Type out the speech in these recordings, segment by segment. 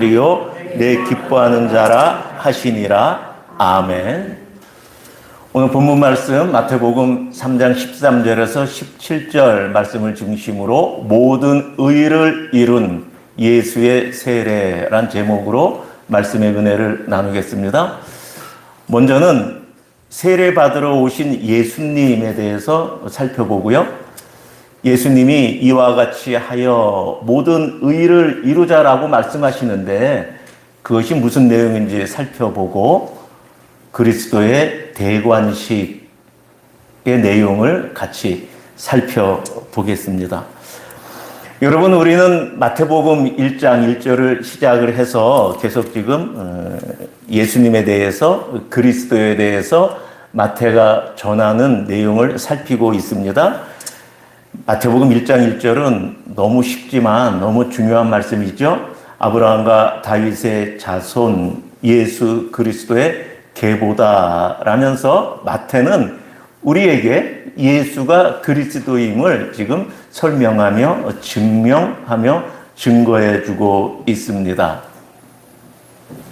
내 기뻐하는 자라 하시니라. 아멘. 오늘 본문 말씀 마태복음 3장 13절에서 17절 말씀을 중심으로 모든 의를 이룬 예수의 세례란 제목으로 말씀의 은혜를 나누겠습니다. 먼저는 세례 받으러 오신 예수님에 대해서 살펴보고요. 예수님이 이와 같이 하여 모든 의를 이루자라고 말씀하시는데 그것이 무슨 내용인지 살펴보고 그리스도의 대관식의 내용을 같이 살펴보겠습니다. 여러분, 우리는 마태복음 1장 1절을 시작을 해서 계속 지금 예수님에 대해서, 그리스도에 대해서 마태가 전하는 내용을 살피고 있습니다. 마태복음 1장 1절은 너무 쉽지만 너무 중요한 말씀이죠. 아브라함과 다윗의 자손 예수 그리스도의 계보다라면서 마태는 우리에게 예수가 그리스도임을 지금 설명하며 증명하며 증거해 주고 있습니다.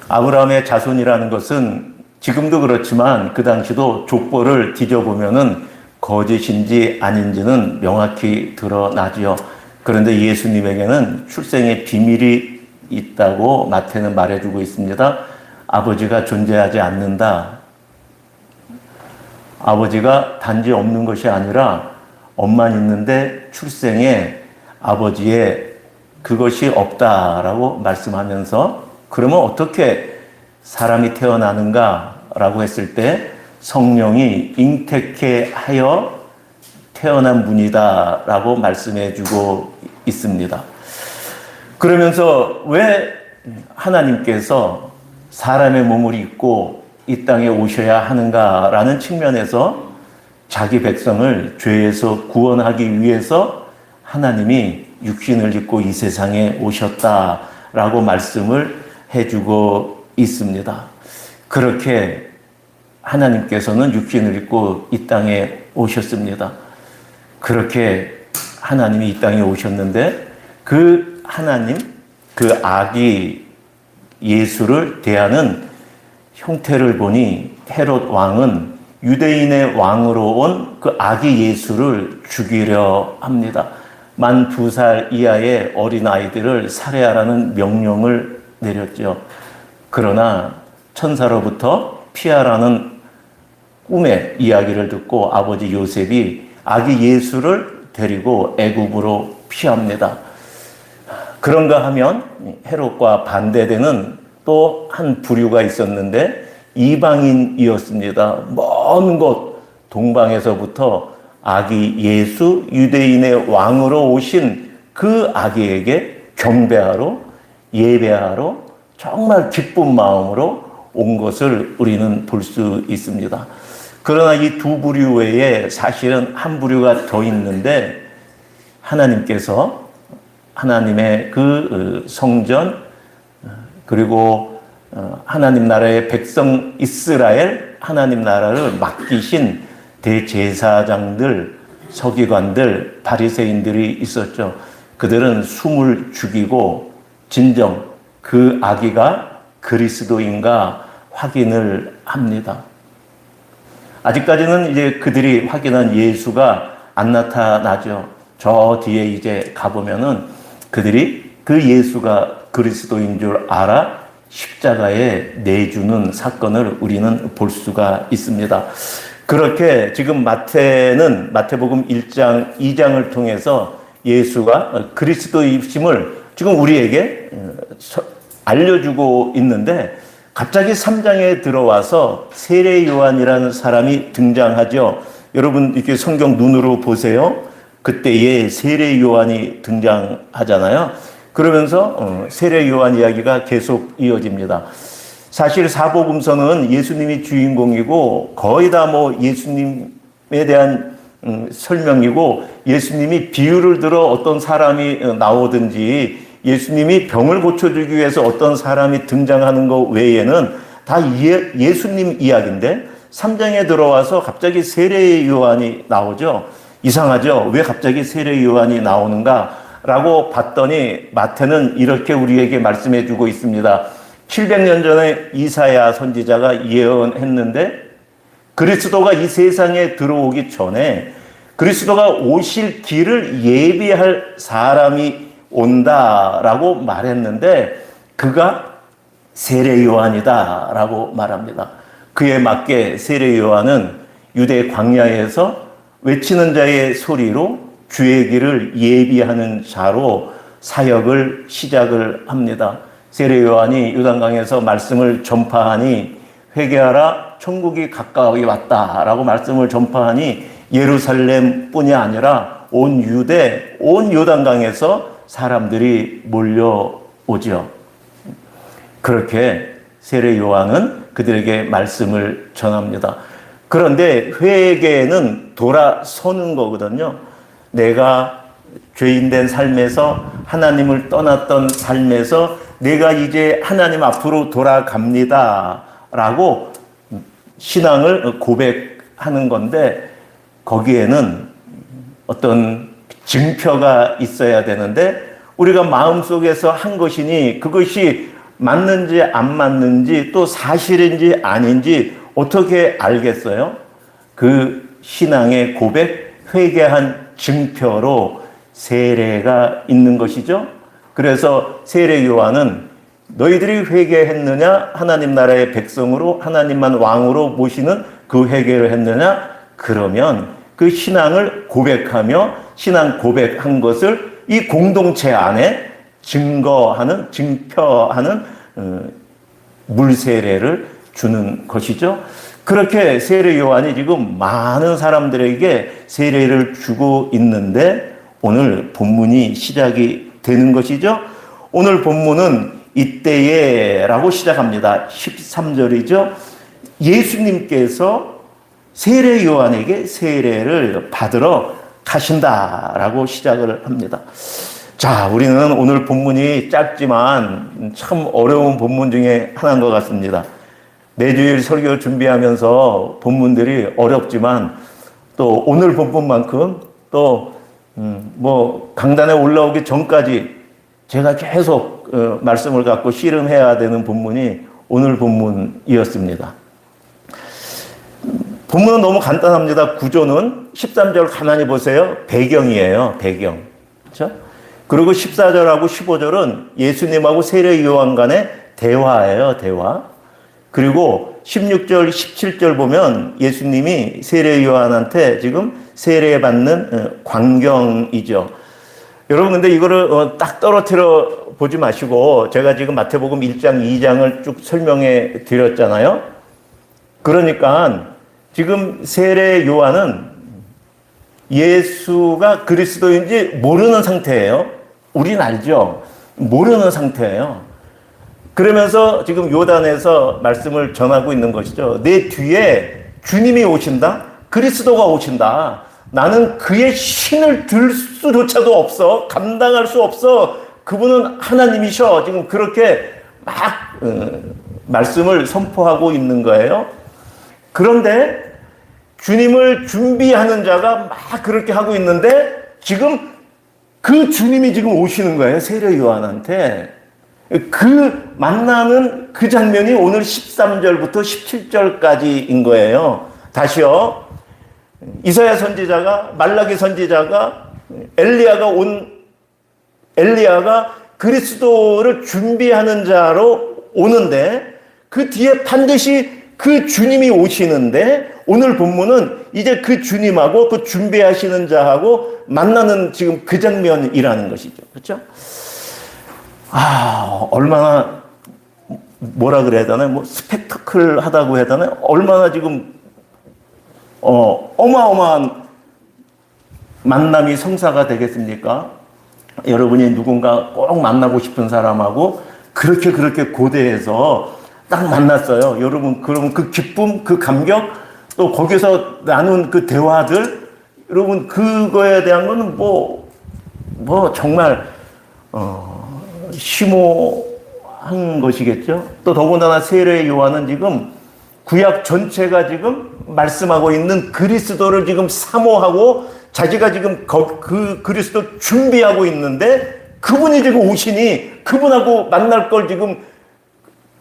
아브라함의 자손이라는 것은 지금도 그렇지만 그 당시도 족보를 뒤져보면은 거짓인지 아닌지는 명확히 드러나지요. 그런데 예수님에게는 출생의 비밀이 있다고 마태는 말해주고 있습니다. 아버지가 존재하지 않는다. 아버지가 단지 없는 것이 아니라 엄만 있는데 출생에 아버지의 그것이 없다라고 말씀하면서 그러면 어떻게 사람이 태어나는가라고 했을 때 성령이 잉태케 하여 태어난 분이다 라고 말씀해 주고 있습니다. 그러면서 왜 하나님께서 사람의 몸을 입고 이 땅에 오셔야 하는가라는 측면에서 자기 백성을 죄에서 구원하기 위해서 하나님이 육신을 입고 이 세상에 오셨다라고 말씀을 해주고 있습니다. 그렇게 하나님께서는 육신을 입고 이 땅에 오셨습니다. 그렇게 하나님이 이 땅에 오셨는데 그 하나님, 그 아기 예수를 대하는 형태를 보니 헤롯 왕은 유대인의 왕으로 온 그 아기 예수를 죽이려 합니다. 만 2살 이하의 어린아이들을 살해하라는 명령을 내렸죠. 그러나 천사로부터 피하라는 꿈의 이야기를 듣고 아버지 요셉이 아기 예수를 데리고 애굽으로 피합니다. 그런가 하면 헤롯과 반대되는 또 한 부류가 있었는데 이방인이었습니다. 먼 곳 동방에서부터 아기 예수 유대인의 왕으로 오신 그 아기에게 경배하러 예배하러 정말 기쁜 마음으로 온 것을 우리는 볼 수 있습니다. 그러나 이 두 부류 외에 사실은 한 부류가 더 있는데 하나님께서 하나님의 그 성전 그리고 하나님 나라의 백성 이스라엘 하나님 나라를 맡기신 대제사장들, 서기관들, 바리새인들이 있었죠. 그들은 숨을 죽이고 진정 그 아기가 그리스도인가 확인을 합니다. 아직까지는 이제 그들이 확인한 예수가 안 나타나죠. 저 뒤에 이제 가보면은 그들이 그 예수가 그리스도인 줄 알아 십자가에 내주는 사건을 우리는 볼 수가 있습니다. 그렇게 지금 마태는 마태복음 1장, 2장을 통해서 예수가 그리스도이심을 지금 우리에게 알려주고 있는데 갑자기 3장에 들어와서 세례 요한이라는 사람이 등장하죠. 여러분 이렇게 성경 눈으로 보세요. 그때에 세례 요한이 등장하잖아요. 그러면서 세례 요한 이야기가 계속 이어집니다. 사실 사복음서는 예수님이 주인공이고 거의 다 예수님에 대한 설명이고 예수님이 비유를 들어 어떤 사람이 나오든지 예수님이 병을 고쳐주기 위해서 어떤 사람이 등장하는 것 외에는 다 예수님 이야기인데 3장에 들어와서 갑자기 세례 요한이 나오죠. 이상하죠? 왜 갑자기 세례 요한이 나오는가? 라고 봤더니 마태는 이렇게 우리에게 말씀해 주고 있습니다. 700년 전에 이사야 선지자가 예언했는데 그리스도가 이 세상에 들어오기 전에 그리스도가 오실 길을 예비할 사람이 온다라고 말했는데 그가 세례 요한이다라고 말합니다. 그에 맞게 세례 요한은 유대 광야에서 외치는 자의 소리로 주의 길을 예비하는 자로 사역을 시작을 합니다. 세례 요한이 요단강에서 말씀을 전파하니 회개하라 천국이 가까이 왔다라고 말씀을 전파하니 예루살렘뿐이 아니라 온 유대, 온 요단강에서 사람들이 몰려오죠. 그렇게 세례 요한은 그들에게 말씀을 전합니다. 그런데 회개는 돌아서는 거거든요. 내가 죄인된 삶에서 하나님을 떠났던 삶에서 내가 이제 하나님 앞으로 돌아갑니다 라고 신앙을 고백하는 건데 거기에는 어떤 증표가 있어야 되는데 우리가 마음속에서 한 것이니 그것이 맞는지 안 맞는지 또 사실인지 아닌지 어떻게 알겠어요? 그 신앙의 고백, 회개한 증표로 세례가 있는 것이죠. 그래서 세례 요한은 너희들이 회개했느냐? 하나님 나라의 백성으로 하나님만 왕으로 모시는 그 회개를 했느냐? 그러면 그 신앙을 고백하며 신앙 고백한 것을 이 공동체 안에 증거하는, 증표하는 물세례를 주는 것이죠. 그렇게 세례 요한이 지금 많은 사람들에게 세례를 주고 있는데 오늘 본문이 시작이 되는 것이죠. 오늘 본문은 이때에라고 시작합니다. 13절이죠. 예수님께서 세례 요한에게 세례를 받으러 가신다라고 시작을 합니다. 자, 우리는 오늘 본문이 짧지만 참 어려운 본문 중에 하나인 것 같습니다. 매주일 설교 준비하면서 본문들이 어렵지만 또 오늘 본문만큼 또 강단에 올라오기 전까지 제가 계속 말씀을 갖고 씨름해야 되는 본문이 오늘 본문이었습니다. 본문은 너무 간단합니다. 구조는 13절 가만히 보세요. 배경이에요. 배경. 그렇죠? 그리고 14절하고 15절은 예수님하고 세례 요한 간의 대화예요. 대화. 그리고 16절, 17절 보면 예수님이 세례 요한한테 지금 세례받는 광경이죠. 여러분 근데 이거를 딱 떨어뜨려 보지 마시고 제가 지금 마태복음 1장, 2장을 쭉 설명해 드렸잖아요. 그러니까 지금 세례 요한은 예수가 그리스도인지 모르는 상태예요. 우린 알죠. 모르는 상태예요. 그러면서 지금 요단에서 말씀을 전하고 있는 것이죠. 내 뒤에 주님이 오신다. 그리스도가 오신다. 나는 그의 신을 들 수조차도 없어. 감당할 수 없어. 그분은 하나님이셔. 지금 그렇게 막 말씀을 선포하고 있는 거예요. 그런데 주님을 준비하는 자가 막 그렇게 하고 있는데 지금 그 주님이 지금 오시는 거예요. 세례 요한한테. 그 만나는 그 장면이 오늘 13절부터 17절까지인 거예요. 다시요. 이사야 선지자가, 말라기 선지자가, 엘리야가 그리스도를 준비하는 자로 오는데 그 뒤에 반드시 그 주님이 오시는데 오늘 본문은 이제 그 주님하고 그 준비하시는 자하고 만나는 지금 그 장면이라는 것이죠. 그렇죠? 얼마나 뭐라 그래야 되나요? 뭐 스펙타클 하다고 해야 되나요? 얼마나 지금 어마어마한 만남이 성사가 되겠습니까? 여러분이 누군가 꼭 만나고 싶은 사람하고 그렇게 고대해서 딱 만났어요. 여러분, 그러면 그 기쁨, 그 감격, 또 거기서 나눈 그 대화들, 여러분, 그거에 대한 거는 정말, 심오한 것이겠죠. 또 더군다나 세례 요한은 지금 구약 전체가 지금 말씀하고 있는 그리스도를 지금 사모하고 자기가 지금 그 그리스도 준비하고 있는데 그분이 지금 오시니 그분하고 만날 걸 지금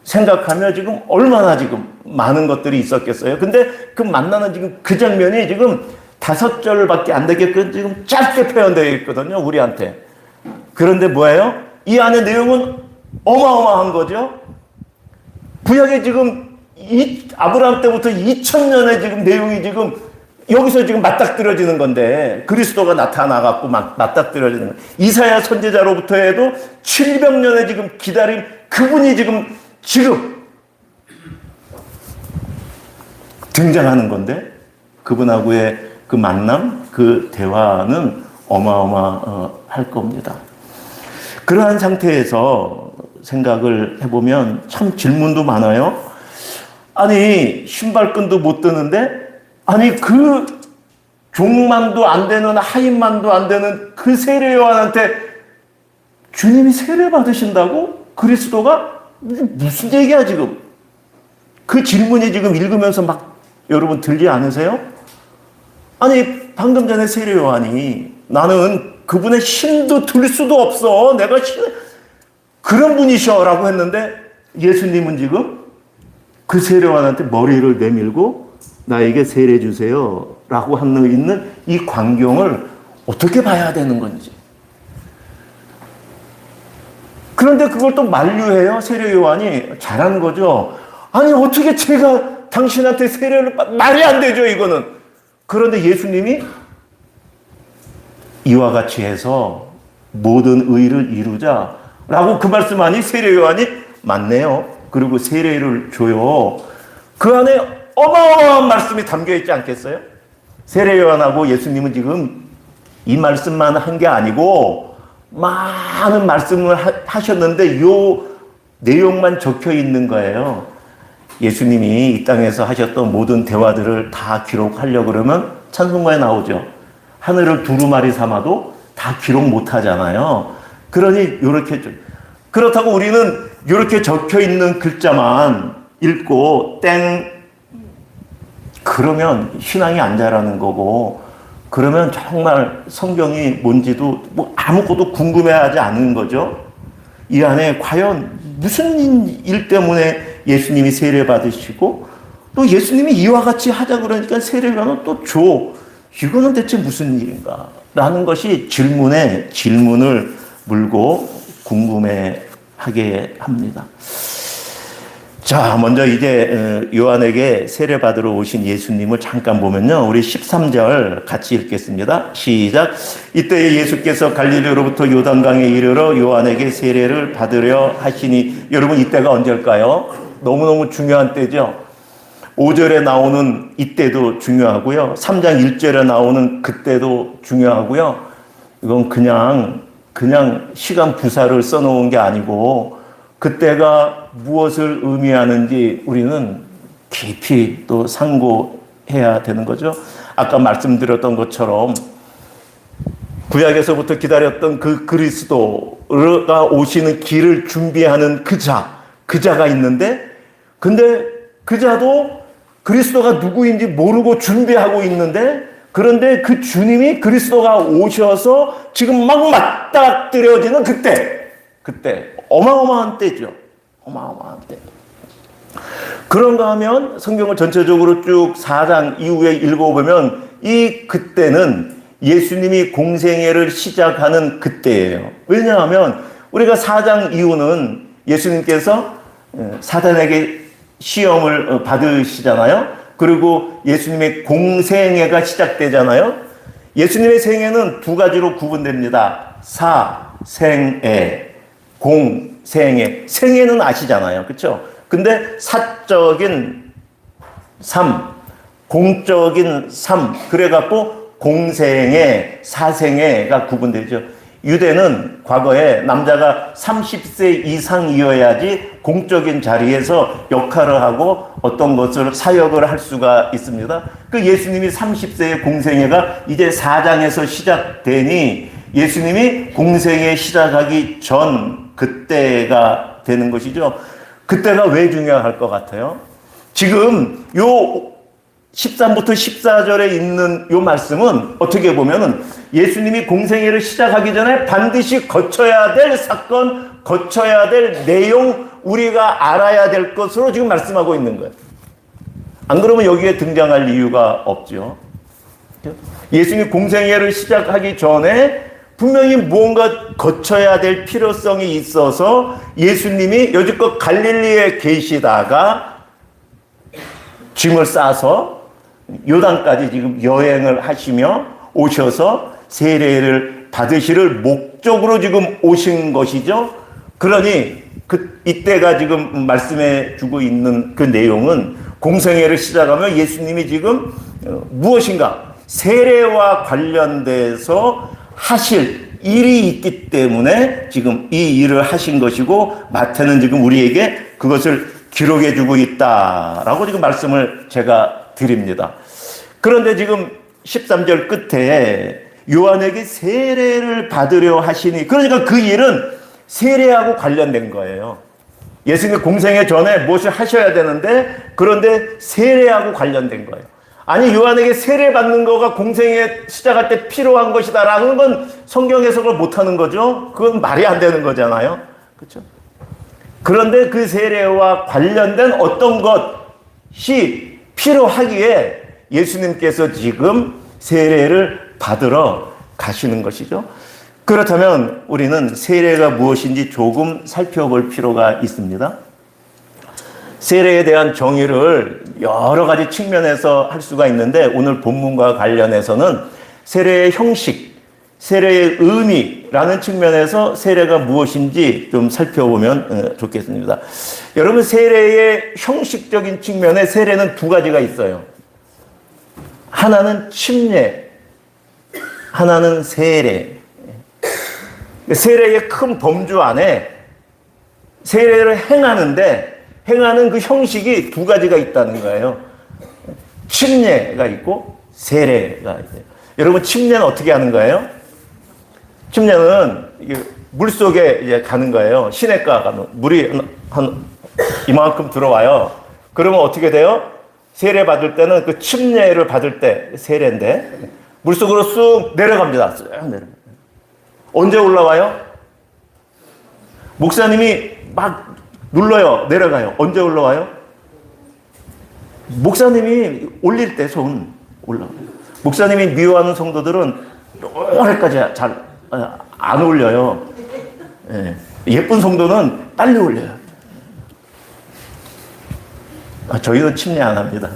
생각하며 지금 얼마나 지금 많은 것들이 있었겠어요. 근데 그 만나는 지금 그 장면이 지금 5절밖에 안 되게끔 지금 짧게 표현되어 있거든요, 우리한테. 그런데 뭐예요? 이 안에 내용은 어마어마한 거죠. 구약에 지금 아브라함 때부터 2000년의 지금 내용이 지금 여기서 지금 맞닥뜨려지는 건데, 그리스도가 나타나갖고 맞닥뜨려지는 거예요. 이사야 선지자로부터 해도 700년의 지금 기다림, 그분이 지금 등장하는 건데, 그분하고의 그 만남, 그 대화는 어마어마할 겁니다. 그러한 상태에서 생각을 해보면 참 질문도 많아요. 아니, 신발끈도 못 드는데, 아니, 그 종만도 안 되는, 하인만도 안 되는 그 세례 요한한테 주님이 세례 받으신다고? 그리스도가? 무슨 얘기야, 지금? 그 질문이 지금 읽으면서 막 여러분 들지 않으세요? 아니, 방금 전에 세례 요한이 나는 그분의 힘도 들 수도 없어. 내가 그런 분이셔. 라고 했는데 예수님은 지금 그 세례 요한한테 머리를 내밀고 나에게 세례 주세요. 라고 하는 있는 이 광경을 어떻게 봐야 되는 건지. 그런데 그걸 또 만류해요. 세례 요한이. 잘한 거죠. 아니, 어떻게 제가 당신한테 세례를 말이 안 되죠, 이거는. 그런데 예수님이 이와 같이 해서 모든 의를 이루자라고 그 말씀하니 세례 요한이 맞네요. 그리고 세례를 줘요. 그 안에 어마어마한 말씀이 담겨 있지 않겠어요? 세례 요한하고 예수님은 지금 이 말씀만 한 게 아니고 많은 말씀을 하셨는데 요 내용만 적혀 있는 거예요. 예수님이 이 땅에서 하셨던 모든 대화들을 다 기록하려고 그러면 찬송가에 나오죠. 하늘을 두루마리 삼아도 다 기록 못 하잖아요. 그러니 요렇게 좀. 그렇다고 우리는 요렇게 적혀 있는 글자만 읽고 땡 그러면 신앙이 안 자라는 거고, 그러면 정말 성경이 뭔지도 뭐 아무것도 궁금해하지 않는 거죠. 이 안에 과연 무슨 일 때문에 예수님이 세례 받으시고 또 예수님이 이와 같이 하자 그러니까 세례를 또 줘. 이거는 대체 무슨 일인가? 라는 것이 질문에 질문을 물고 궁금해하게 합니다. 자, 먼저 이제 요한에게 세례 받으러 오신 예수님을 잠깐 보면요. 우리 13절 같이 읽겠습니다. 시작. 이때 예수께서 갈릴리로부터 요단강에 이르러 요한에게 세례를 받으려 하시니, 여러분 이때가 언제일까요? 너무너무 중요한 때죠. 5절에 나오는 이때도 중요하고요. 3장 1절에 나오는 그때도 중요하고요. 이건 그냥 시간 부사를 써놓은 게 아니고 그때가 무엇을 의미하는지 우리는 깊이 또 상고해야 되는 거죠. 아까 말씀드렸던 것처럼 구약에서부터 기다렸던 그 그리스도가 오시는 길을 준비하는 그자가 있는데, 근데 그자도 그리스도가 누구인지 모르고 준비하고 있는데, 그런데 그 주님이 그리스도가 오셔서 지금 막 맞닥뜨려지는 그때 어마어마한 때죠. 어마어마한 때. 그런가 하면 성경을 전체적으로 쭉 4장 이후에 읽어보면 이 그때는 예수님이 공생애를 시작하는 그때예요. 왜냐하면 우리가 4장 이후는 예수님께서 사단에게 시험을 받으시잖아요. 그리고 예수님의 공생애가 시작되잖아요. 예수님의 생애는 두 가지로 구분됩니다. 사생애, 공생애. 생애는 아시잖아요. 그렇죠? 근데 사적인 삶, 공적인 삶, 그래갖고 공생애, 사생애가 구분되죠. 유대는 과거에 남자가 30세 이상이어야지 공적인 자리에서 역할을 하고 어떤 것을 사역을 할 수가 있습니다. 그 예수님이 30세의 공생애가 이제 4장에서 시작되니 예수님이 공생애 시작하기 전 그때가 되는 것이죠. 그때가 왜 중요할 것 같아요? 지금 요 13부터 14절에 있는 이 말씀은 어떻게 보면은 예수님이 공생애를 시작하기 전에 반드시 거쳐야 될 사건, 거쳐야 될 내용, 우리가 알아야 될 것으로 지금 말씀하고 있는 거예요. 안 그러면 여기에 등장할 이유가 없죠. 예수님이 공생애를 시작하기 전에 분명히 무언가 거쳐야 될 필요성이 있어서 예수님이 여지껏 갈릴리에 계시다가 짐을 싸서 요단까지 지금 여행을 하시며 오셔서 세례를 받으시를 목적으로 지금 오신 것이죠. 그러니 이때가 지금 말씀해 주고 있는 그 내용은 공생애를 시작하면 예수님이 지금 무엇인가 세례와 관련돼서 하실 일이 있기 때문에 지금 이 일을 하신 것이고 마태는 지금 우리에게 그것을 기록해 주고 있다라고 지금 말씀을 제가 드립니다. 그런데 지금 13절 끝에 요한에게 세례를 받으려 하시니, 그러니까 그 일은 세례하고 관련된 거예요. 예수님의 공생애 전에 무엇을 하셔야 되는데 그런데 세례하고 관련된 거예요. 아니 요한에게 세례 받는 거가 공생애 시작할 때 필요한 것이다라는 건 성경 해석을 못하는 거죠. 그건 말이 안 되는 거잖아요. 그렇죠? 그런데 그 세례와 관련된 어떤 것이 필요하기에 예수님께서 지금 세례를 받으러 가시는 것이죠. 그렇다면 우리는 세례가 무엇인지 조금 살펴볼 필요가 있습니다. 세례에 대한 정의를 여러 가지 측면에서 할 수가 있는데 오늘 본문과 관련해서는 세례의 형식, 세례의 의미라는 측면에서 세례가 무엇인지 좀 살펴보면 좋겠습니다. 여러분, 세례의 형식적인 측면에 세례는 두 가지가 있어요. 하나는 침례, 하나는 세례. 세례의 큰 범주 안에 세례를 행하는 그 형식이 두 가지가 있다는 거예요. 침례가 있고 세례가 있어요. 여러분, 침례는 어떻게 하는 거예요? 침례는 물 속에 이제 가는 거예요. 시냇가 가면 물이 한 이만큼 들어와요. 그러면 어떻게 돼요? 세례 받을 때는 그 침례를 받을 때 세례인데 물 속으로 쑥 내려갑니다. 쑥 내려. 언제 올라와요? 목사님이 막 눌러요. 내려가요. 언제 올라와요? 목사님이 올릴 때 손 올라와요. 목사님이 미워하는 성도들은 오래까지 잘 안 올려요. 예쁜 성도는 빨리 올려요. 저희는 침례 안 합니다.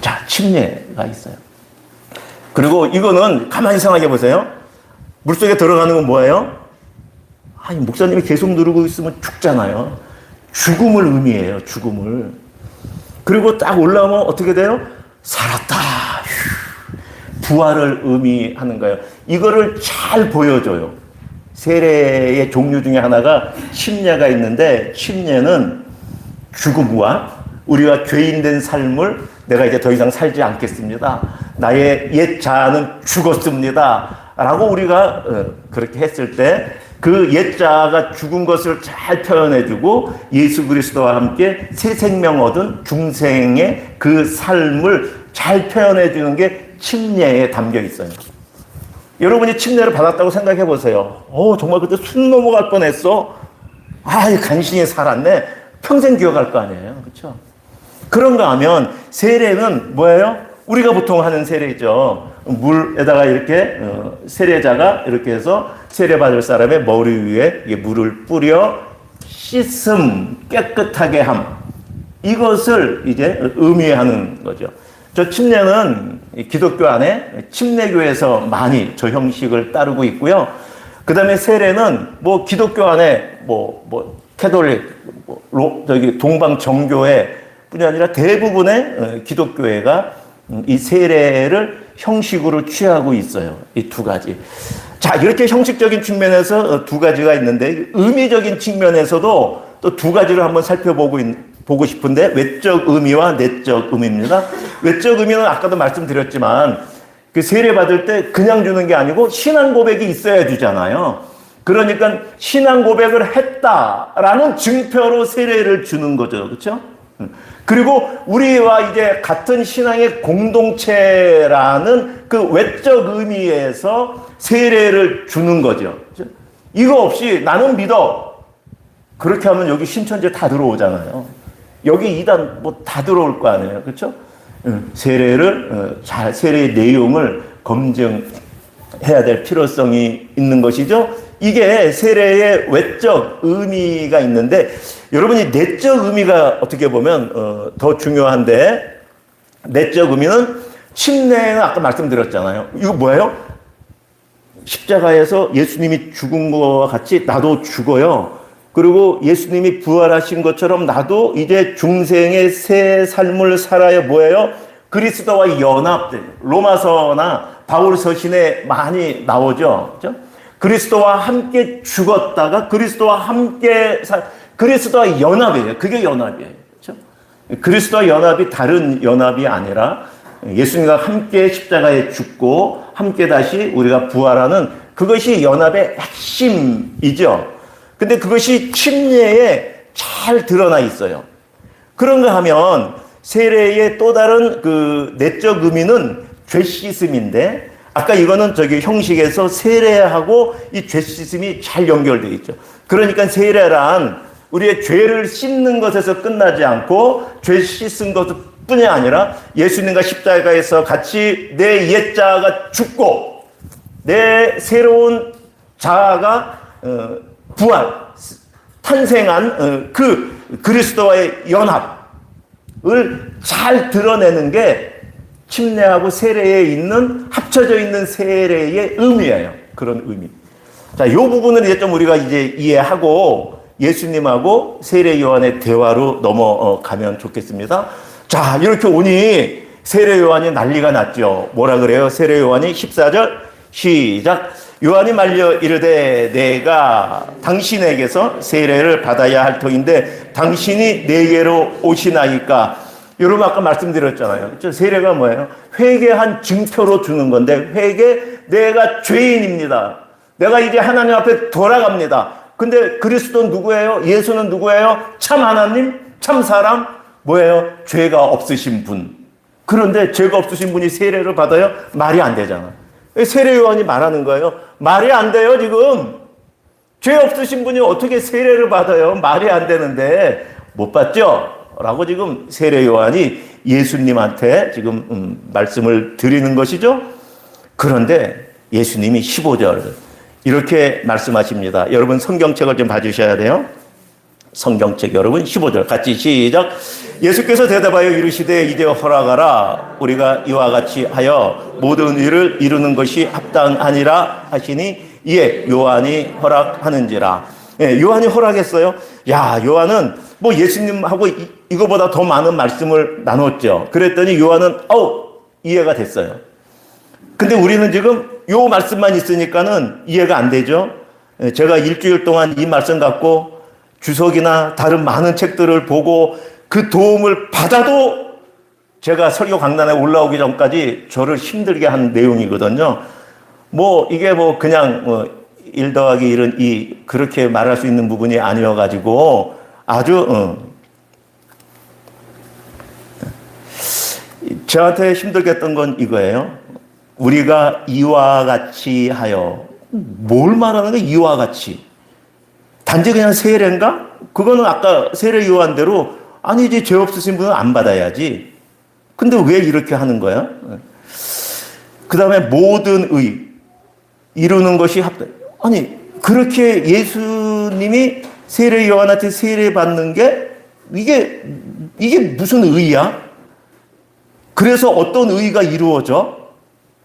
자, 침례가 있어요. 그리고 이거는 가만히 생각해 보세요. 물속에 들어가는 건 뭐예요? 아니, 목사님이 계속 누르고 있으면 죽잖아요. 죽음을 의미해요, 죽음을. 그리고 딱 올라오면 어떻게 돼요? 살았다. 부활을 의미하는 거예요. 이거를 잘 보여줘요. 세례의 종류 중에 하나가 침례가 있는데, 침례는 죽음과 우리가 죄인된 삶을 내가 이제 더 이상 살지 않겠습니다. 나의 옛 자아는 죽었습니다. 라고 우리가 그렇게 했을 때 그 옛 자아가 죽은 것을 잘 표현해주고 예수 그리스도와 함께 새 생명 얻은 중생의 그 삶을 잘 표현해주는 게 침례에 담겨 있어요. 여러분이 침례를 받았다고 생각해 보세요. 정말 그때 숨 넘어갈 뻔했어. 간신히 살았네. 평생 기억할 거 아니에요. 그렇죠? 그런가 하면 세례는 뭐예요? 우리가 보통 하는 세례죠. 물에다가 이렇게 세례자가 이렇게 해서 세례받을 사람의 머리 위에 물을 뿌려 씻음, 깨끗하게 함. 이것을 이제 의미하는 거죠. 저 침례는 기독교 안에 침례교에서 많이 저 형식을 따르고 있고요. 그 다음에 세례는 기독교 안에 캐톨릭, 동방 정교회 뿐이 아니라 대부분의 기독교회가 이 세례를 형식으로 취하고 있어요. 이 두 가지. 자, 이렇게 형식적인 측면에서 두 가지가 있는데 의미적인 측면에서도 또 두 가지를 한번 살펴보고 싶은데 외적 의미와 내적 의미입니다. 외적 의미는 아까도 말씀드렸지만 그 세례 받을 때 그냥 주는 게 아니고 신앙 고백이 있어야 주잖아요. 그러니까 신앙 고백을 했다라는 증표로 세례를 주는 거죠. 그렇죠? 그리고 우리와 이제 같은 신앙의 공동체라는 그 외적 의미에서 세례를 주는 거죠. 이거 없이 나는 믿어. 그렇게 하면 여기 신천지 다 들어오잖아요. 여기 이단 뭐 다 들어올 거 아니에요. 그렇죠? 세례를 잘 세례의 내용을 검증해야 될 필요성이 있는 것이죠. 이게 세례의 외적 의미가 있는데 여러분이 내적 의미가 어떻게 보면 더 중요한데 내적 의미는 침례는 아까 말씀드렸잖아요. 이거 뭐예요? 십자가에서 예수님이 죽은 것과 같이 나도 죽어요. 그리고 예수님이 부활하신 것처럼 나도 이제 중생의 새 삶을 살아야 뭐예요? 그리스도와 연합된 로마서나 바울 서신에 많이 나오죠. 그렇죠? 그리스도와 함께 죽었다가 그리스도와 함께 그리스도와 연합이에요. 그게 연합이에요. 그렇죠? 그리스도와 연합이 다른 연합이 아니라 예수님과 함께 십자가에 죽고 함께 다시 우리가 부활하는 그것이 연합의 핵심이죠. 근데 그것이 침례에 잘 드러나 있어요. 그런가 하면 세례의 또 다른 그 내적 의미는 죄 씻음인데 아까 이거는 저기 형식에서 세례하고 이 죄 씻음이 잘 연결되어 있죠. 그러니까 세례란 우리의 죄를 씻는 것에서 끝나지 않고 죄 씻은 것뿐이 아니라 예수님과 십자가에서 같이 내 옛자아가 죽고 내 새로운 자아가 부활, 탄생한 그 그리스도와의 연합을 잘 드러내는 게 침례하고 세례에 있는 합쳐져 있는 세례의 의미예요. 그런 의미. 자, 이 부분을 이제 좀 우리가 이제 이해하고 예수님하고 세례 요한의 대화로 넘어가면 좋겠습니다. 자, 이렇게 오니 세례 요한이 난리가 났죠. 뭐라 그래요? 세례 요한이 14절 시작. 요한이 말려 이르되 내가 당신에게서 세례를 받아야 할 터인데 당신이 내게로 오시나이까. 여러분 아까 말씀드렸잖아요. 세례가 뭐예요? 회개한 증표로 주는 건데 회개 내가 죄인입니다. 내가 이제 하나님 앞에 돌아갑니다. 근데 그리스도는 누구예요? 예수는 누구예요? 참 하나님? 참 사람? 뭐예요? 죄가 없으신 분. 그런데 죄가 없으신 분이 세례를 받아요? 말이 안 되잖아. 세례 요한이 말하는 거예요. 말이 안 돼요, 지금. 죄 없으신 분이 어떻게 세례를 받아요? 말이 안 되는데. 못 받죠? 라고 지금 세례 요한이 예수님한테 지금 말씀을 드리는 것이죠. 그런데 예수님이 15절 이렇게 말씀하십니다. 여러분 성경책을 좀 봐주셔야 돼요. 성경책 여러분 15절 같이 시작. 예수께서 대답하여 이르시되 이제 허락하라. 우리가 이와 같이 하여 모든 일을 이루는 것이 합당하니라 하시니 이에 요한이 허락하는지라. 예, 요한이 허락했어요. 야, 요한은 뭐 예수님하고 이거보다 더 많은 말씀을 나눴죠. 그랬더니 요한은 이해가 됐어요. 근데 우리는 지금 요 말씀만 있으니까는 이해가 안 되죠. 제가 일주일 동안 이 말씀 갖고 주석이나 다른 많은 책들을 보고 그 도움을 받아도 제가 설교 강단에 올라오기 전까지 저를 힘들게 한 내용이거든요. 뭐 이게 뭐 그냥 1 더하기 1은 그렇게 말할 수 있는 부분이 아니어가지고 아주 저한테 힘들게 했던 건 이거예요. 우리가 이와 같이 하여 뭘 말하는 거야? 이와 같이 단지 그냥 세례인가? 그거는 아까 세례 요한대로 아니지 죄 없으신 분은 안 받아야지. 근데 왜 이렇게 하는 거야? 그 다음에 모든 의 이루는 것이 합당. 아니 그렇게 예수님이 세례 요한한테 세례 받는 게 이게 무슨 의야? 그래서 어떤 의가 이루어져?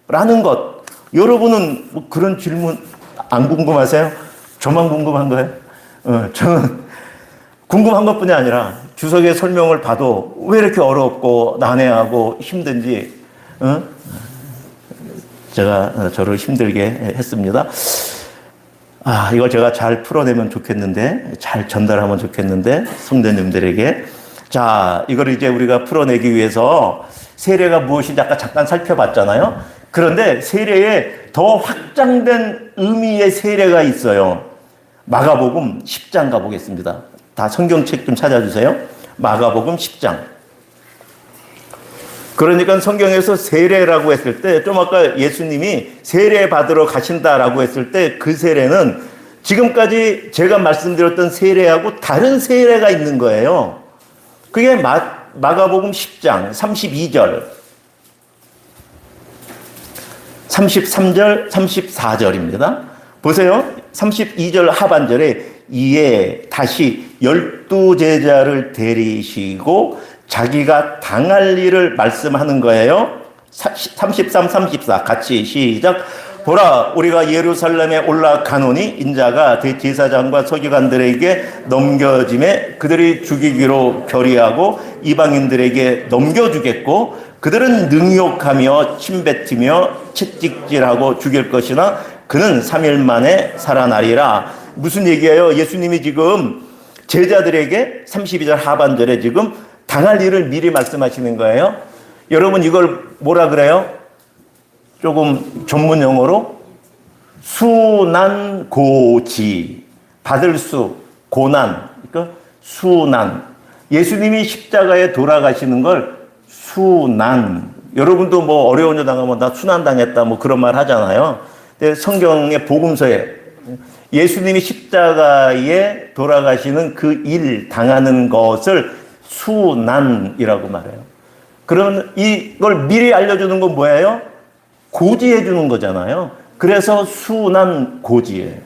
라는 것. 여러분은 뭐 그런 질문 안 궁금하세요? 저만 궁금한 거예요? 저는 궁금한 것뿐이 아니라 주석의 설명을 봐도 왜 이렇게 어렵고 난해하고 힘든지 제가 저를 힘들게 했습니다. 이걸 제가 잘 풀어내면 좋겠는데, 잘 전달하면 좋겠는데, 성도님들에게. 자, 이걸 이제 우리가 풀어내기 위해서 세례가 무엇인지 아까 잠깐 살펴봤잖아요. 그런데 세례에 더 확장된 의미의 세례가 있어요. 마가복음 10장 가보겠습니다. 다 성경책 좀 찾아주세요. 마가복음 10장. 그러니까 성경에서 세례라고 했을 때, 좀 아까 예수님이 세례 받으러 가신다라고 했을 때 그 세례는 지금까지 제가 말씀드렸던 세례하고 다른 세례가 있는 거예요. 그게 마가복음 10장 32절, 33절, 34절입니다. 보세요. 32절 하반절에 이에 다시 12제자를 데리시고 자기가 당할 일을 말씀하는 거예요. 33, 34 같이 시작. 보라, 우리가 예루살렘에 올라가노니 인자가 대제사장과 서기관들에게 넘겨짐에 그들이 죽이기로 결의하고 이방인들에게 넘겨주겠고 그들은 능욕하며 침뱉으며 채찍질하고 죽일 것이나 그는 3일 만에 살아나리라. 무슨 얘기예요? 예수님이 지금 제자들에게 32절 하반절에 지금 당할 일을 미리 말씀하시는 거예요. 여러분 이걸 뭐라 그래요? 조금 전문 용어로 수난고지, 받을 수, 고난, 그러니까 수난. 예수님이 십자가에 돌아가시는 걸 수난. 여러분도 뭐 어려운 일 당하면 나 수난 당했다 뭐 그런 말 하잖아요. 근데 성경의 복음서에 예수님이 십자가에 돌아가시는 그 일 당하는 것을 수난이라고 말해요. 그러면 이걸 미리 알려주는 건 뭐예요? 고지해 주는 거잖아요. 그래서 수난고지예요.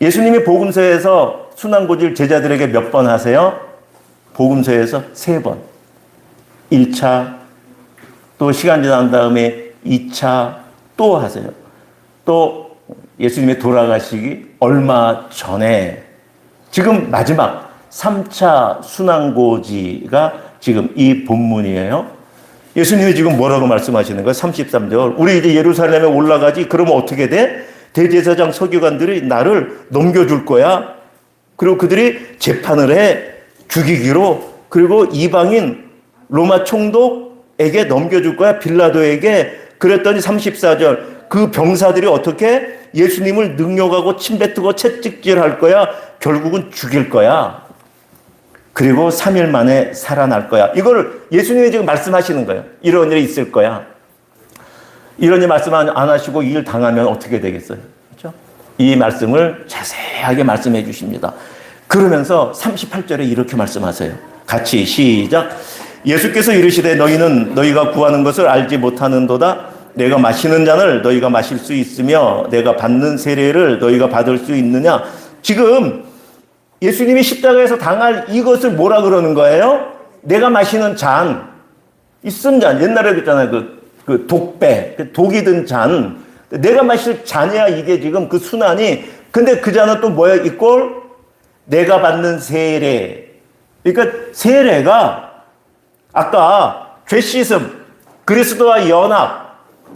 예수님이 복음서에서 수난고지를 제자들에게 몇 번 하세요? 복음서에서 3번. 1차, 또 시간 지난 다음에 2차 또 하세요. 또 예수님이 돌아가시기 얼마 전에 지금 마지막 3차 순환고지가 지금 이 본문이에요. 예수님이 지금 뭐라고 말씀하시는 거예요? 33절. 우리 이제 예루살렘에 올라가지. 그러면 어떻게 돼? 대제사장 서기관들이 나를 넘겨줄 거야. 그리고 그들이 재판을 해. 죽이기로. 그리고 이방인 로마 총독에게 넘겨줄 거야. 빌라도에게. 그랬더니 34절. 그 병사들이 어떻게? 예수님을 능욕하고 침뱉고 채찍질할 거야. 결국은 죽일 거야. 그리고 3일 만에 살아날 거야. 이걸 예수님이 지금 말씀하시는 거예요. 이런 일이 있을 거야. 이런 일 말씀 안 하시고 이 일 당하면 어떻게 되겠어요? 그렇죠? 이 말씀을 자세하게 말씀해 주십니다. 그러면서 38절에 이렇게 말씀하세요. 같이 시작. 예수께서 이르시되 너희는 너희가 구하는 것을 알지 못하는도다. 내가 마시는 잔을 너희가 마실 수 있으며 내가 받는 세례를 너희가 받을 수 있느냐. 지금 예수님이 십자가에서 당할 이것을 뭐라 그러는 거예요? 내가 마시는 잔, 이 쓴 잔, 옛날에 그랬잖아요. 그 독배, 독이 든 잔. 내가 마실 잔이야, 이게 지금 그 순환이. 근데 그 잔은 또 뭐야? 이꼴 내가 받는 세례. 그러니까 세례가 아까 죄 씻음, 그리스도와 연합,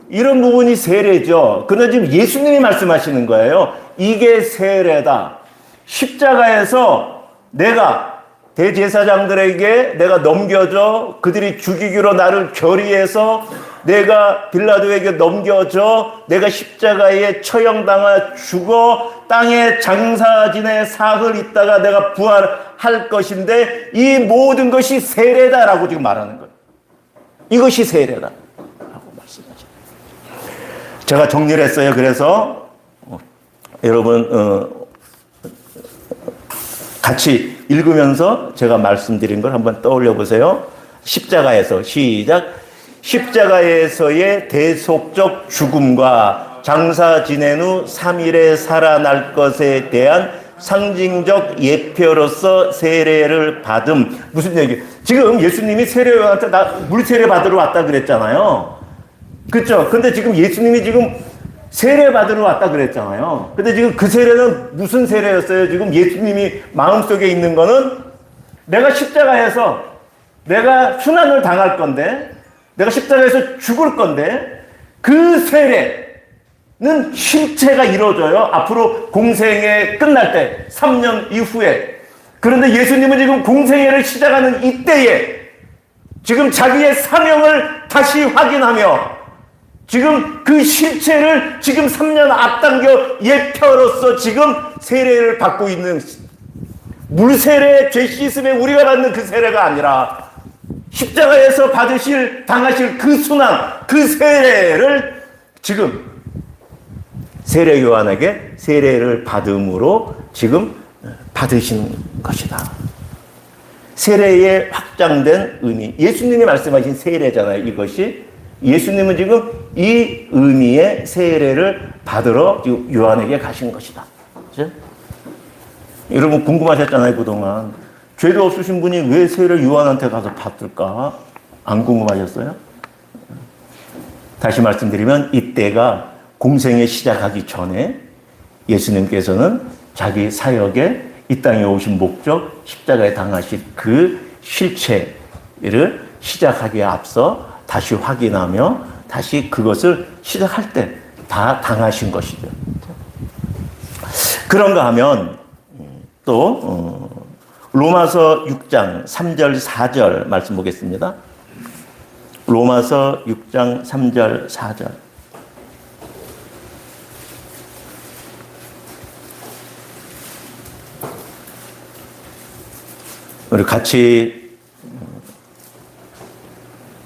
이런 부분이 세례죠. 그런데 지금 예수님이 말씀하시는 거예요. 이게 세례다. 십자가에서 내가 대제사장들에게 내가 넘겨줘. 그들이 죽이기로 나를 결의해서 내가 빌라도에게 넘겨줘. 내가 십자가에 처형당하 죽어 땅에 장사 지내 사흘 있다가 내가 부활할 것인데 이 모든 것이 세례다라고 지금 말하는 거예요. 이것이 세례다 라고 말씀하죠. 제가 정리를 했어요. 그래서 여러분 같이 읽으면서 제가 말씀드린 걸 한번 떠올려 보세요. 십자가에서 시작. 십자가에서의 대속적 죽음과 장사 지낸 후 3일에 살아날 것에 대한 상징적 예표로서 세례를 받음. 무슨 얘기? 지금 예수님이 세례요한테 나 물세례 받으러 왔다 그랬잖아요. 그렇죠? 근데 지금 예수님이 지금 세례 받으러 왔다 그랬잖아요. 근데 지금 그 세례는 무슨 세례였어요? 지금 예수님이 마음속에 있는 거는 내가 십자가에서 내가 순환을 당할 건데 내가 십자가에서 죽을 건데 그 세례는 실체가 이루어져요. 앞으로 공생애 끝날 때 3년 이후에. 그런데 예수님은 지금 공생애를 시작하는 이때에 지금 자기의 사명을 다시 확인하며 지금 그 실체를 지금 3년 앞당겨 예표로서 지금 세례를 받고 있는 물세례 죄 씻음에 우리가 받는 그 세례가 아니라 십자가에서 당하실 그 순환, 그 세례를 지금 세례 요한에게 세례를 받음으로 지금 받으신 것이다. 세례의 확장된 의미. 예수님이 말씀하신 세례잖아요, 이것이. 예수님은 지금 이 의미의 세례를 받으러 지금 요한에게 가신 것이다. 그렇죠? 여러분 궁금하셨잖아요, 그동안. 죄도 없으신 분이 왜 세례를 요한한테 가서 받을까? 안 궁금하셨어요? 다시 말씀드리면 이때가 공생에 시작하기 전에 예수님께서는 자기 사역에 이 땅에 오신 목적, 십자가에 당하실 그 실체를 시작하기에 앞서 다시 확인하며 다시 그것을 시작할 때 다 당하신 것이죠. 그런가 하면 또 로마서 6장 3절 4절 말씀 보겠습니다. 로마서 6장 3절 4절. 우리 같이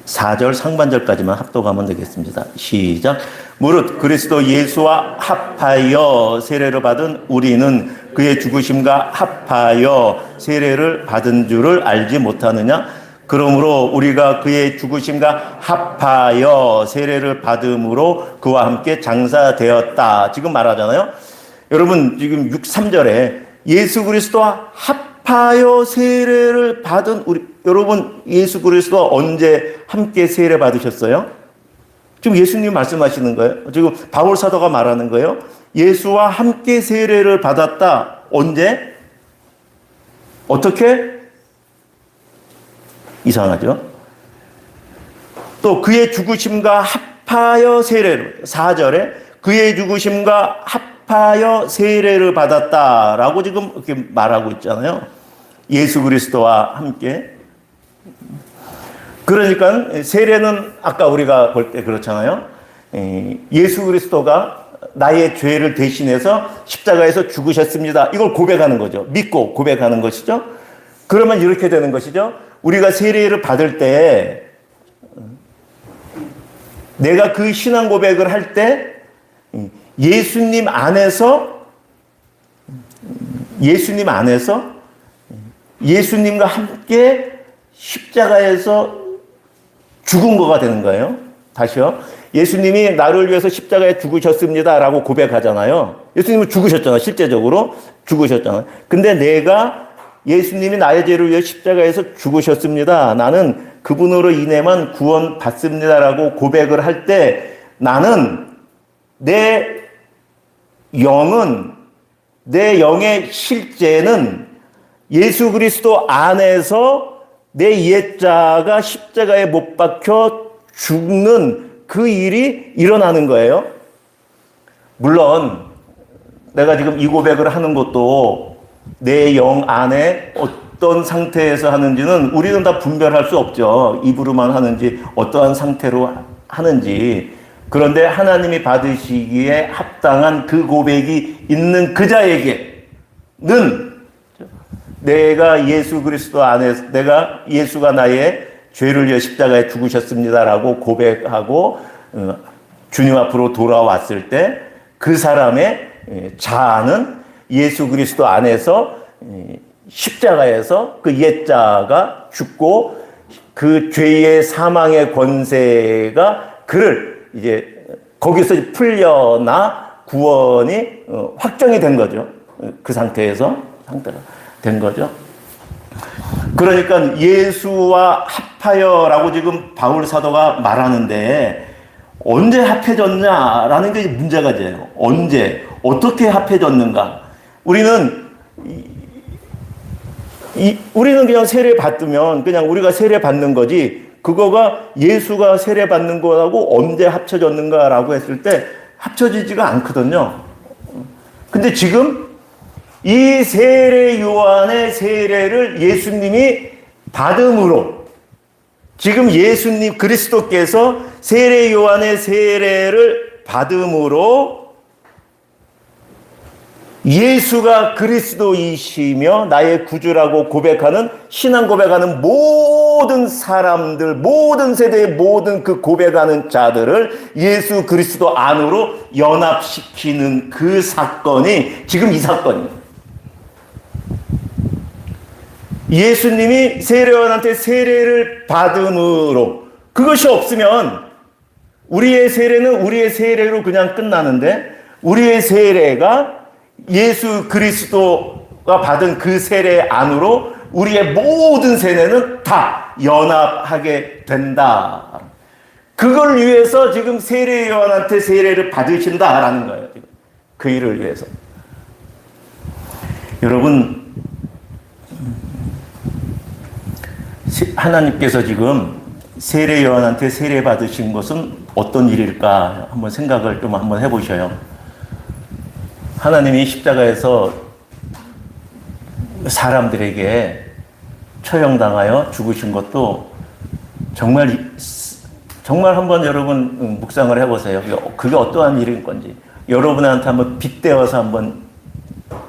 4절 상반절까지만 합독하면 되겠습니다. 시작. 무릇 그리스도 예수와 합하여 세례를 받은 우리는 그의 죽으심과 합하여 세례를 받은 줄을 알지 못하느냐? 그러므로 우리가 그의 죽으심과 합하여 세례를 받음으로 그와 함께 장사되었다. 지금 말하잖아요. 여러분 지금 3절에 예수 그리스도와 합하여 세례를 받은 여러분 예수 그리스도와 언제 함께 세례 받으셨어요? 지금 예수님 말씀하시는 거예요. 지금 바울 사도가 말하는 거예요. 예수와 함께 세례를 받았다. 언제? 어떻게? 이상하죠? 또 그의 죽으심과 합하여 세례를 4절에 그의 죽으심과 합하여 세례를 받았다라고 지금 이렇게 말하고 있잖아요. 예수 그리스도와 함께. 그러니까 세례는 아까 우리가 볼 때 그렇잖아요. 예수 그리스도가 나의 죄를 대신해서 십자가에서 죽으셨습니다. 이걸 고백하는 거죠. 믿고 고백하는 것이죠. 그러면 이렇게 되는 것이죠. 우리가 세례를 받을 때 내가 그 신앙 고백을 할 때 예수님 안에서 예수님과 함께 십자가에서 죽은 거가 되는 거예요. 다시요. 예수님이 나를 위해서 십자가에 죽으셨습니다라고 고백하잖아요. 예수님은 죽으셨잖아요. 실제적으로 죽으셨잖아요. 근데 내가 예수님이 나의 죄를 위해 십자가에서 죽으셨습니다. 나는 그분으로 인해만 구원 받습니다라고 고백을 할 때 나는 내 영의 실제는 예수 그리스도 안에서 내 옛자가 십자가에 못 박혀 죽는 그 일이 일어나는 거예요. 물론 내가 지금 이 고백을 하는 것도 내 영 안에 어떤 상태에서 하는지는 우리는 다 분별할 수 없죠. 입으로만 하는지 어떠한 상태로 하는지. 그런데 하나님이 받으시기에 합당한 그 고백이 있는 그 자에게는 내가 예수 그리스도 안에서 내가 예수가 나의 죄를 위해 십자가에 죽으셨습니다라고 고백하고 주님 앞으로 돌아왔을 때 그 사람의 자아는 예수 그리스도 안에서 십자가에서 그 옛자가 죽고 그 죄의 사망의 권세가 그를 이제 거기서 풀려나 구원이 확정이 된 거죠. 그 상태가 된 거죠. 그러니까 예수와 합하여라고 지금 바울 사도가 말하는데 언제 합해졌냐라는 게 문제가 돼요. 언제 어떻게 합해졌는가? 우리는 그냥 세례 받으면 그냥 우리가 세례 받는 거지 그거가 예수가 세례 받는 거하고 언제 합쳐졌는가라고 했을 때 합쳐지지가 않거든요. 근데 지금 이 세례 요한의 세례를 예수님이 받음으로 지금 예수님 그리스도께서 세례 요한의 세례를 받음으로 예수가 그리스도이시며 나의 구주라고 고백하는, 신앙 고백하는 모든 사람들, 모든 세대의 모든 그 고백하는 자들을 예수 그리스도 안으로 연합시키는 그 사건이 지금 이 사건이에요. 예수님이 세례요한한테 세례를 받음으로, 그것이 없으면 우리의 세례는 우리의 세례로 그냥 끝나는데, 우리의 세례가 예수 그리스도가 받은 그 세례 안으로 우리의 모든 세례는 다 연합하게 된다. 그걸 위해서 지금 세례 요한한테 세례를 받으신다라는 거예요. 그 일을 위해서. 여러분, 하나님께서 지금 세례 요한한테 세례 받으신 것은 어떤 일일까 한번 생각을 좀 한번 해보셔요. 하나님이 십자가에서 사람들에게 처형당하여 죽으신 것도 정말 한번 여러분 묵상을 해보세요. 그게 어떠한 일인 건지 여러분한테 한번 빗대어서 한번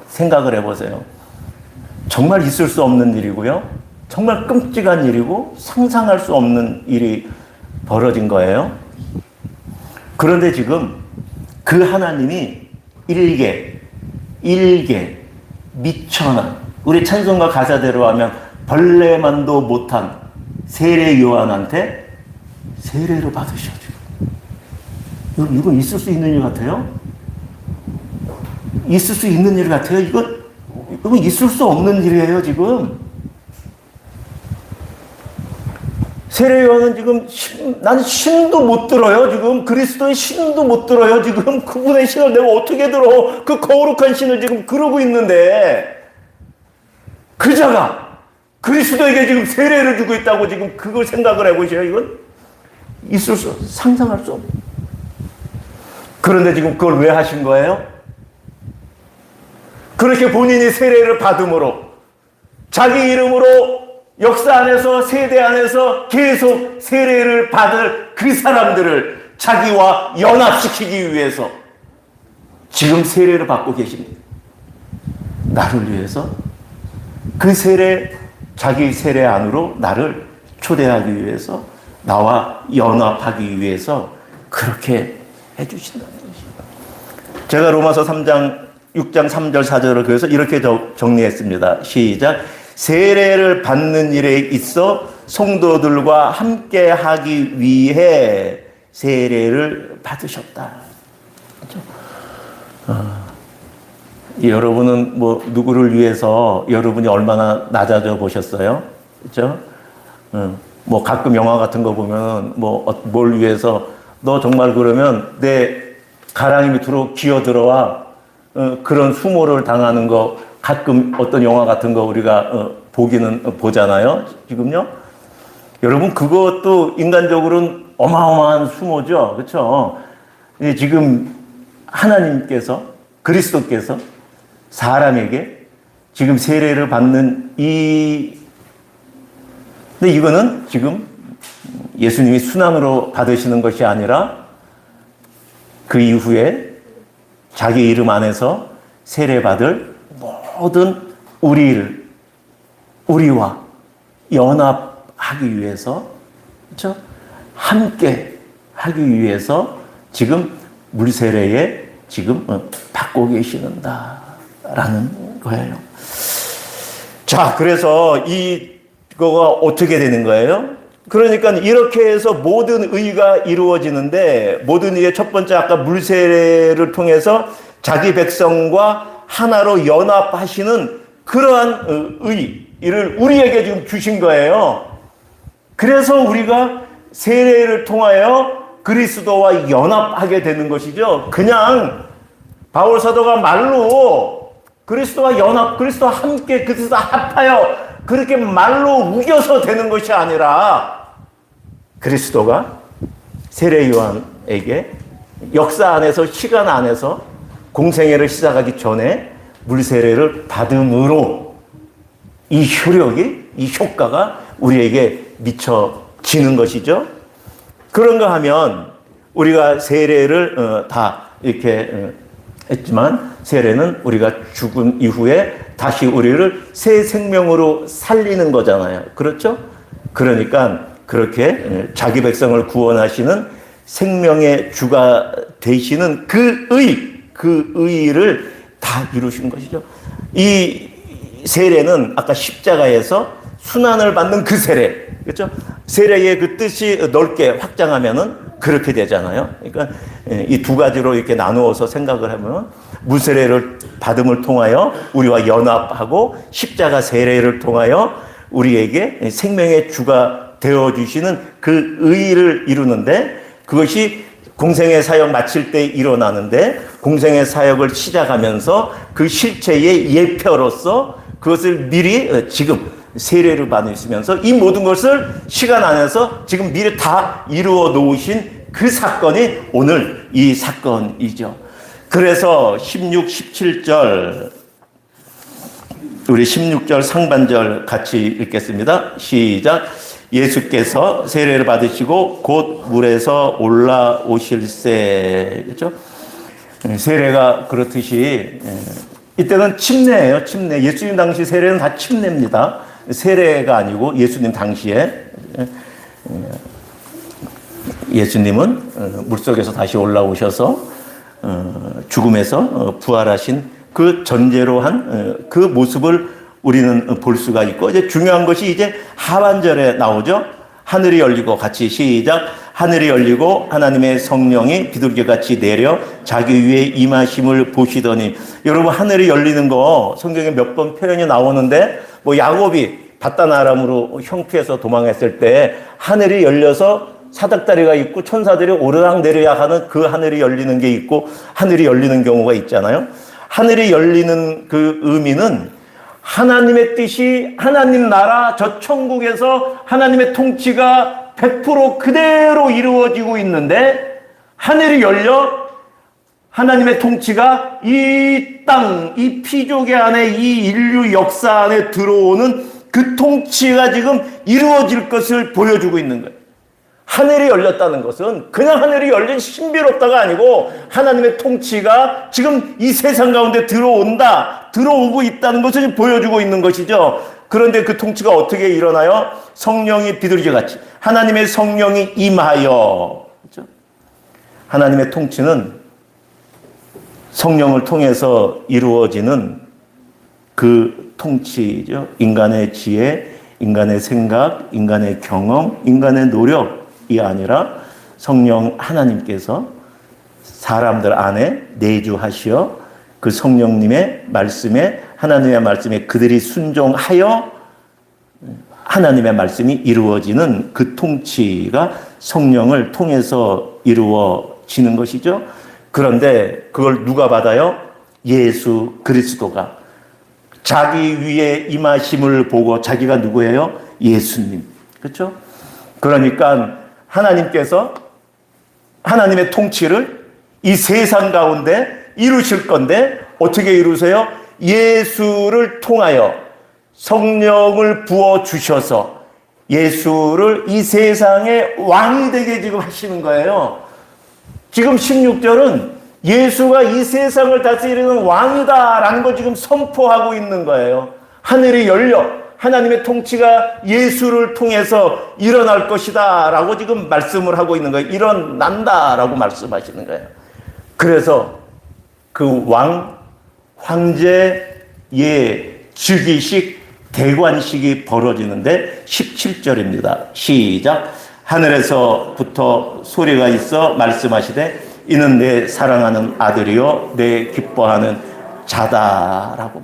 생각을 해보세요. 정말 있을 수 없는 일이고요. 정말 끔찍한 일이고 상상할 수 없는 일이 벌어진 거예요. 그런데 지금 그 하나님이 일개, 미천한, 우리 찬송가 가사대로 하면 벌레만도 못한 세례 요한한테 세례를 받으셔. 여러분, 이건 있을 수 있는 일 같아요? 있을 수 있는 일 같아요? 이건 있을 수 없는 일이에요, 지금. 세례 요한은 지금 나는 신도 못 들어요. 지금 그리스도의 신도 못 들어요. 지금 그분의 신을 내가 어떻게 들어? 그 거룩한 신을 지금 그러고 있는데 그자가 그리스도에게 지금 세례를 주고 있다고 지금 그걸 생각을 해보세요. 이건 상상할 수 없는. 그런데 지금 그걸 왜 하신 거예요? 그렇게 본인이 세례를 받음으로 자기 이름으로 역사 안에서, 세대 안에서 계속 세례를 받을 그 사람들을 자기와 연합시키기 위해서 지금 세례를 받고 계십니다. 나를 위해서 그 자기 세례 안으로 나를 초대하기 위해서, 나와 연합하기 위해서 그렇게 해주신다는 것입니다. 제가 로마서 6장 3절 4절을 그래서 이렇게 정리했습니다. 시작. 세례를 받는 일에 있어 성도들과 함께 하기 위해 세례를 받으셨다. 그렇죠? 여러분은 누구를 위해서 여러분이 얼마나 낮아져 보셨어요? 그렇죠? 가끔 영화 같은 거 보면 뭘 위해서 너 정말 그러면 내 가랑이 밑으로 기어 들어와, 그런 수모를 당하는 거 가끔 어떤 영화 같은 거 우리가 보잖아요. 지금요. 여러분, 그것도 인간적으로는 어마어마한 수모죠. 그렇죠? 지금 하나님께서, 그리스도께서 사람에게 지금 세례를 받는 근데 이거는 지금 예수님이 순환으로 받으시는 것이 아니라 그 이후에 자기 이름 안에서 세례받을 모든 우리와 연합하기 위해서, 그렇죠? 함께 하기 위해서 지금 물세례에 지금 받고 계시는다라는 거예요. 자, 그래서 이거가 어떻게 되는 거예요? 그러니까 이렇게 해서 모든 의가 이루어지는데, 모든 의의 첫 번째 아까 물세례를 통해서 자기 백성과 하나로 연합하시는 그러한 의를 우리에게 지금 주신 거예요. 그래서 우리가 세례를 통하여 그리스도와 연합하게 되는 것이죠. 그냥 바울 사도가 말로 그리스도와 연합, 그리스도와 함께, 그리스도와 합하여 그렇게 말로 우겨서 되는 것이 아니라 그리스도가 세례 요한에게 역사 안에서, 시간 안에서 공생애를 시작하기 전에 물세례를 받음으로 이 효력이, 이 효과가 우리에게 미쳐지는 것이죠. 그런가 하면 우리가 세례를 다 이렇게 했지만 세례는 우리가 죽은 이후에 다시 우리를 새 생명으로 살리는 거잖아요. 그렇죠? 그러니까 그렇게 자기 백성을 구원하시는 생명의 주가 되시는 그 의를 다 이루신 것이죠. 이 세례는 아까 십자가에서 순환을 받는 그 세례, 그렇죠? 세례의 그 뜻이 넓게 확장하면은 그렇게 되잖아요. 그러니까 이 두 가지로 이렇게 나누어서 생각을 하면 무세례를 받음을 통하여 우리와 연합하고 십자가 세례를 통하여 우리에게 생명의 주가 되어주시는 그 의를 이루는데, 그것이 공생의 사역 마칠 때 일어나는데, 공생의 사역을 시작하면서 그 실체의 예표로서 그것을 미리 지금 세례를 받으시면서 이 모든 것을 시간 안에서 지금 미리 다 이루어 놓으신 그 사건이 오늘 이 사건이죠. 그래서 16, 17절, 우리 16절 상반절 같이 읽겠습니다. 시작. 예수께서 세례를 받으시고 곧 물에서 올라오실세. 그렇죠? 세례가 그렇듯이 이때는 침례예요. 침례. 예수님 당시 세례는 다 침례입니다. 세례가 아니고 예수님 당시에 예수님은 물속에서 다시 올라오셔서 죽음에서 부활하신 그 전제로 한 그 모습을 우리는 볼 수가 있고, 이제 중요한 것이 이제 하반절에 나오죠. 하늘이 열리고, 같이 시작. 하늘이 열리고 하나님의 성령이 비둘기같이 내려 자기 위에 임하심을 보시더니. 여러분, 하늘이 열리는 거 성경에 몇 번 표현이 나오는데, 뭐 야곱이 바단 아람으로 형피해서 도망했을 때 하늘이 열려서 사닥다리가 있고 천사들이 오르락 내리락 하는 그 하늘이 열리는 게 있고, 하늘이 열리는 경우가 있잖아요. 하늘이 열리는 그 의미는 하나님의 뜻이, 하나님 나라 저 천국에서 하나님의 통치가 100% 그대로 이루어지고 있는데, 하늘이 열려 하나님의 통치가 이 땅, 이 피조개 안에, 이 인류 역사 안에 들어오는 그 통치가 지금 이루어질 것을 보여주고 있는 거예요. 하늘이 열렸다는 것은 그냥 하늘이 열린 신비롭다가 아니고 하나님의 통치가 지금 이 세상 가운데 들어오고 있다는 것을 보여주고 있는 것이죠. 그런데 그 통치가 어떻게 일어나요? 성령이 비둘기같이, 하나님의 성령이 임하여. 그렇죠? 하나님의 통치는 성령을 통해서 이루어지는 그 통치죠. 인간의 지혜, 인간의 생각, 인간의 경험, 인간의 노력이 아니라 성령 하나님께서 사람들 안에 내주하시어 그 성령님의 말씀에, 하나님의 말씀에 그들이 순종하여 하나님의 말씀이 이루어지는 그 통치가 성령을 통해서 이루어지는 것이죠. 그런데 그걸 누가 받아요? 예수 그리스도가. 자기 위에 임하심을 보고, 자기가 누구예요? 예수님. 그렇죠? 그러니까 하나님께서 하나님의 통치를 이 세상 가운데 이루실 건데 어떻게 이루세요? 예수를 통하여 성령을 부어주셔서 예수를 이 세상의 왕이 되게 지금 하시는 거예요. 지금 16절은 예수가 이 세상을 다스리는 왕이다라는 걸 지금 선포하고 있는 거예요. 하늘이 열려 하나님의 통치가 예수를 통해서 일어날 것이다 라고 지금 말씀을 하고 있는 거예요. 일어난다 라고 말씀하시는 거예요. 그래서 그 황제의 즉위식, 대관식이 벌어지는데 17절입니다. 시작. 하늘에서부터 소리가 있어 말씀하시되 이는 내 사랑하는 아들이요 내 기뻐하는 자다라고.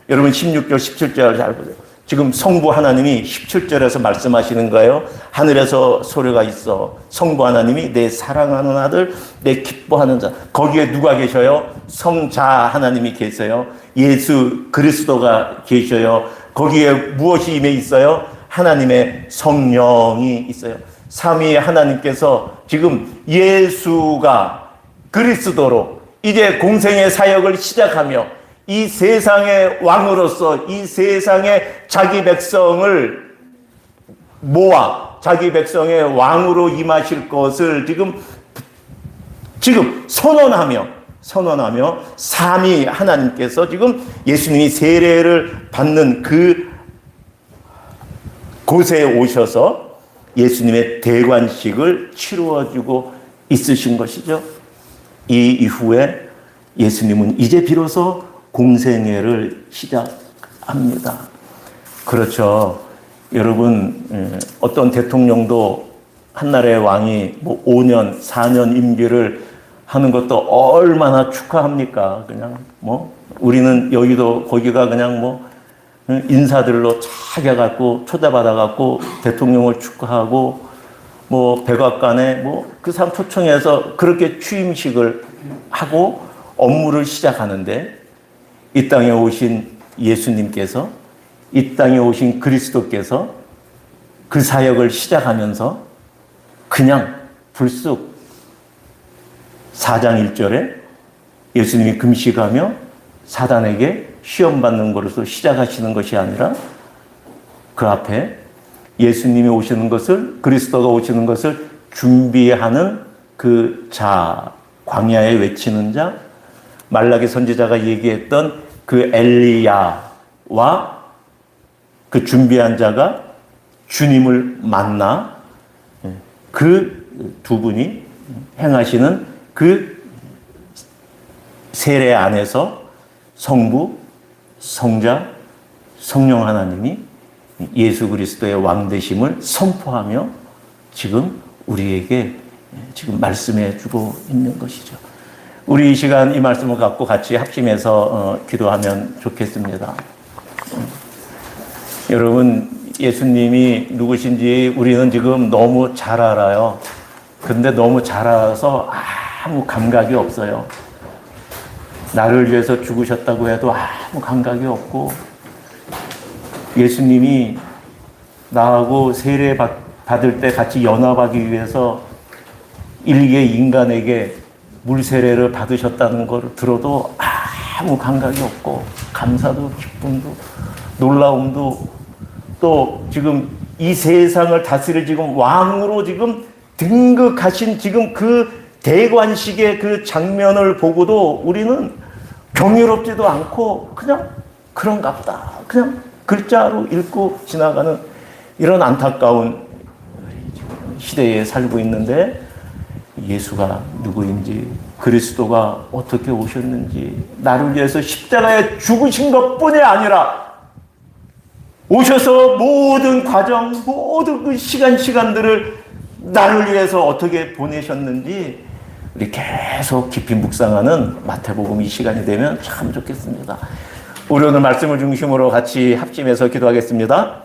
여러분 16절 17절 잘 보세요. 지금 성부 하나님이 17절에서 말씀하시는 거예요. 하늘에서 소리가 있어. 성부 하나님이 내 사랑하는 아들, 내 기뻐하는 자. 거기에 누가 계셔요? 성자 하나님이 계세요. 예수 그리스도가 계셔요. 거기에 무엇이 임해 있어요? 하나님의 성령이 있어요. 삼위 하나님께서 지금 예수가 그리스도로 이제 공생의 사역을 시작하며 이 세상의 왕으로서 이 세상의 자기 백성을 모아 자기 백성의 왕으로 임하실 것을 지금 선언하며 선언하며 삼위 하나님께서 지금 예수님이 세례를 받는 그 곳에 오셔서 예수님의 대관식을 치루어주고 있으신 것이죠. 이 이후에 예수님은 이제 비로소 공생애를 시작합니다. 그렇죠. 여러분, 어떤 대통령도 한 나라의 왕이 뭐 5년, 4년 임기를 하는 것도 얼마나 축하합니까? 그냥 뭐 우리는 여기도 거기가 그냥 뭐 인사들로 착해갖고 초대받아갖고 대통령을 축하하고 뭐 백악관에 뭐 그 사람 초청해서 그렇게 취임식을 하고 업무를 시작하는데 이 땅에 오신 예수님께서 이 땅에 오신 그리스도께서 그 사역을 시작하면서 그냥 불쑥 4장 1절에 예수님이 금식하며 사단에게 시험받는 것으로 시작하시는 것이 아니라 그 앞에 예수님이 오시는 것을, 그리스도가 오시는 것을 준비하는 그 자, 광야에 외치는 자, 말라기 선지자가 얘기했던 그 엘리야와 그 준비한 자가 주님을 만나 그 두 분이 행하시는 그 세례 안에서 성부, 성자, 성령 하나님이 예수 그리스도의 왕되심을 선포하며 지금 우리에게 지금 말씀해 주고 있는 것이죠. 우리 이 시간 이 말씀을 갖고 같이 합심해서 기도하면 좋겠습니다. 여러분, 예수님이 누구신지 우리는 지금 너무 잘 알아요. 근데 너무 잘 알아서 아무 감각이 없어요. 나를 위해서 죽으셨다고 해도 아무 감각이 없고, 예수님이 나하고 세례 받을 때 같이 연합하기 위해서 일개 인간에게 물세례를 받으셨다는 걸 들어도 아무 감각이 없고, 감사도 기쁨도 놀라움도, 또 지금 이 세상을 다스릴 지금 왕으로 지금 등극하신 지금 그 대관식의 그 장면을 보고도 우리는 경이롭지도 않고 그냥 그런갑다, 그냥 글자로 읽고 지나가는 이런 안타까운 시대에 살고 있는데, 예수가 누구인지, 그리스도가 어떻게 오셨는지, 나를 위해서 십자가에 죽으신 것뿐이 아니라 오셔서 모든 과정, 모든 그 시간들을 나를 위해서 어떻게 보내셨는지 우리 계속 깊이 묵상하는 마태복음 이 시간이 되면 참 좋겠습니다. 우리 오늘 말씀을 중심으로 같이 합심해서 기도하겠습니다.